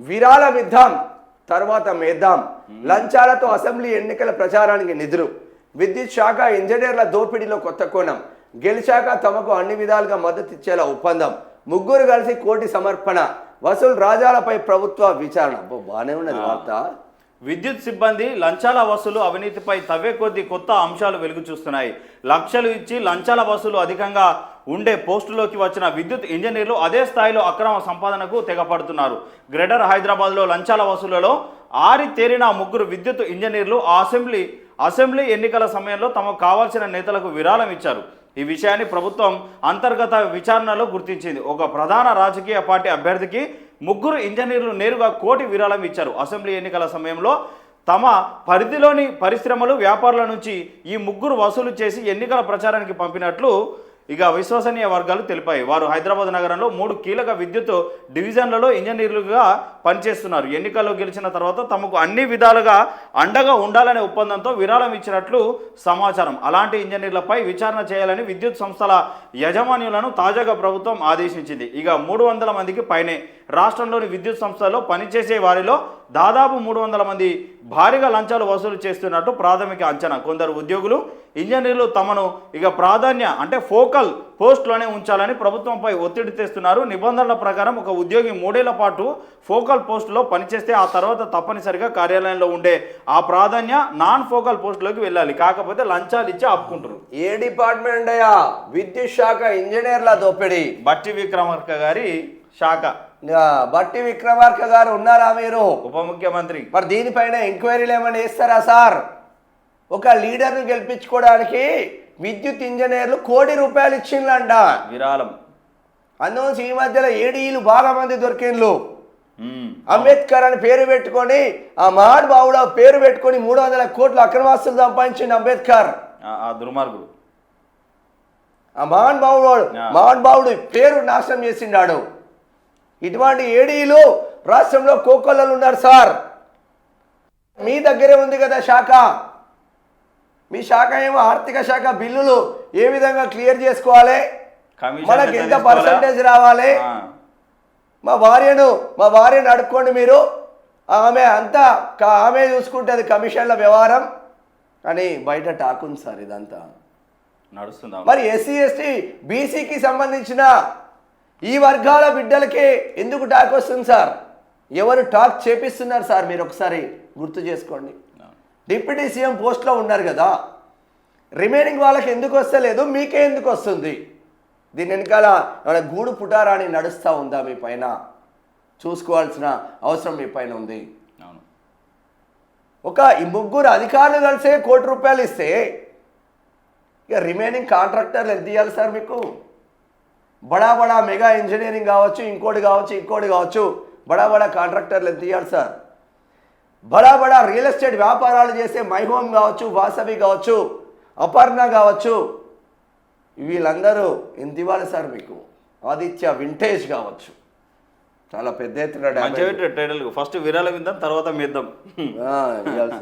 విరాళం ఇద్దాం తర్వాత మేద్దాం, లంచాలతో అసెంబ్లీ ఎన్నికల ప్రచారానికి నిధులు, విద్యుత్ శాఖ ఇంజనీర్ల దోపిడీలో కొత్త కోణం, గెలిచాక తమకు అన్ని విధాలుగా మద్దతు ఇచ్చేలా ఒప్పందం, ముగ్గురు కలిసి కోటి సమర్పణ, వసూలు రాజాలపై ప్రభుత్వ విచారణ. బాగానే ఉన్నది వార్త. విద్యుత్ సిబ్బంది లంచాల వసూలు అవినీతిపై తవ్వే కొద్ది కొత్త అంశాలు వెలుగు చూస్తున్నాయి. లక్షలు ఇచ్చి లంచాల వసూలు అధికంగా ఉండే పోస్టులోకి వచ్చిన విద్యుత్ ఇంజనీర్లు అదే స్థాయిలో అక్రమ సంపాదనకు తెగపడుతున్నారు. గ్రేటర్ హైదరాబాద్లో లంచాల వసూలులో ఆరితేరిన ముగ్గురు విద్యుత్ ఇంజనీర్లు అసెంబ్లీ ఎన్నికల సమయంలో తమకు కావాల్సిన నేతలకు విరాళం ఇచ్చారు. ఈ విషయాన్ని ప్రభుత్వం అంతర్గత విచారణలో గుర్తించింది. ఒక ప్రధాన రాజకీయ పార్టీ అభ్యర్థికి ముగ్గురు ఇంజనీర్లు నేరుగా కోటి విరాళం ఇచ్చారు. అసెంబ్లీ ఎన్నికల సమయంలో తమ పరిధిలోని పరిశ్రమలు, వ్యాపారుల నుంచి ఈ ముగ్గురు వసూలు చేసి ఎన్నికల ప్రచారానికి పంపినట్లు విశ్వసనీయ వర్గాలు తెలిపాయి. వారు హైదరాబాద్ నగరంలో 3 కీలక విద్యుత్ డివిజన్లలో ఇంజనీర్లుగా పనిచేస్తున్నారు. ఎన్నికల్లో గెలిచిన తర్వాత తమకు అన్ని విధాలుగా అండగా ఉండాలనే ఒప్పందంతో విరాళం ఇచ్చినట్లు సమాచారం. అలాంటి ఇంజనీర్లపై విచారణ చేయాలని విద్యుత్ సంస్థల యాజమాన్యులను తాజాగా ప్రభుత్వం ఆదేశించింది. 300 మందికి పైనే రాష్ట్రంలోని విద్యుత్ సంస్థల్లో పనిచేసే వారిలో దాదాపు 300 మంది భారీగా లంచాలు వసూలు చేస్తున్నట్టు ప్రాథమిక అంచనా. కొందరు ఉద్యోగులు, ఇంజనీర్లు తమను ప్రాధాన్య అంటే ఫోకల్ పోస్టులోనే ఉంచాలని ప్రభుత్వంపై ఒత్తిడి తెస్తున్నారు. నిబంధనల ప్రకారం ఒక ఉద్యోగి 3 ఏళ్ల పాటు ఫోకల్ పోస్టులో పనిచేస్తే ఆ తర్వాత తప్పనిసరిగా కార్యాలయంలో ఉండే ఆ ప్రాధాన్య నాన్ ఫోకల్ పోస్టులోకి వెళ్ళాలి. కాకపోతే లంచాలు ఇచ్చి ఆపుకుంటారు. ఏ డిపార్ట్మెంట్ అయ్యా? విద్యుత్ శాఖ ఇంజనీర్ల దోపిడీ. బట్టి విక్రమార్క గారి శాఖ. బట్టి విక్రమార్క గారు ఉన్నారా మీరు? ఉప ముఖ్యమంత్రి. మరి దీనిపైన ఎంక్వైరీలు ఏమైనా చేస్తారా సార్? ఒక లీడర్ను గెలిపించుకోవడానికి విద్యుత్ ఇంజనీర్లు ₹1 కోటి ఇచ్చిండ్లంట విరాళం. అందులో ఈ మధ్యలో ఏడీలు బాగా మంది దొరికిండ్లు. అంబేద్కర్ అని పేరు పెట్టుకొని, ఆ మహానుభావుడు పేరు పెట్టుకొని 300 కోట్లు అక్రమాస్తులు సంపాదించింది అంబేద్కర్. ఆ దుర్మార్గుడు, ఆ మహానుభావుడు పేరు నాశనం చేసిండాడు. ఇటువంటి ఏడీలు రాష్ట్రంలో కోకొల్లలు ఉన్నారు సార్. మీ దగ్గరే ఉంది కదా శాఖ. మీ శాఖ ఏమో ఆర్థిక శాఖ. బిల్లులు ఏ విధంగా క్లియర్ చేసుకోవాలి, మనకి ఎంత పర్సంటేజ్ రావాలి, మా భార్యను అడుక్కోండి మీరు, ఆమె చూసుకుంటుంది కమిషన్ల వ్యవహారం అని బయట టాక్ ఉంది సార్. ఇదంతా నడుస్తుందా? మరి ఎస్సీ ఎస్టీ బీసీకి సంబంధించిన ఈ వర్గాల బిడ్డలకి ఎందుకు టాక్ వస్తుంది సార్? ఎవరు టాక్ చేపిస్తున్నారు సార్? మీరు ఒకసారి గుర్తు చేసుకోండి. డిప్యూటీ సీఎం పోస్ట్లో ఉన్నారు కదా, రిమైనింగ్ వాళ్ళకి ఎందుకు వస్తలేదు, మీకే ఎందుకు వస్తుంది? దీని వెనకాల గూడు పుటారాని నడుస్తూ ఉందా? మీ పైన చూసుకోవాల్సిన అవసరం మీ పైన ఉంది. ఈ ముగ్గురు అధికారులు కలిసే ₹1 కోటి ఇస్తే రిమైనింగ్ కాంట్రాక్టర్లు ఎంత ఇవ్వాలి సార్ మీకు? బడా మెగా ఇంజనీరింగ్ కావచ్చు, ఇంకోటి కావచ్చు, బడా కాంట్రాక్టర్లు ఎంత ఇవ్వాలి సార్? బడా రియల్ ఎస్టేట్ వ్యాపారాలు చేసే మైహోమ్ కావచ్చు, వాసవి కావచ్చు, అపర్ణ కావచ్చు, వీళ్ళందరూ ఎంత ఇవ్వాలి సార్ మీకు? ఆదిత్య వింటేజ్ కావచ్చు, చాలా పెద్ద ఎత్తున ఫస్ట్ విరాళం ఇద్దాం, తర్వాత మీద్దాం.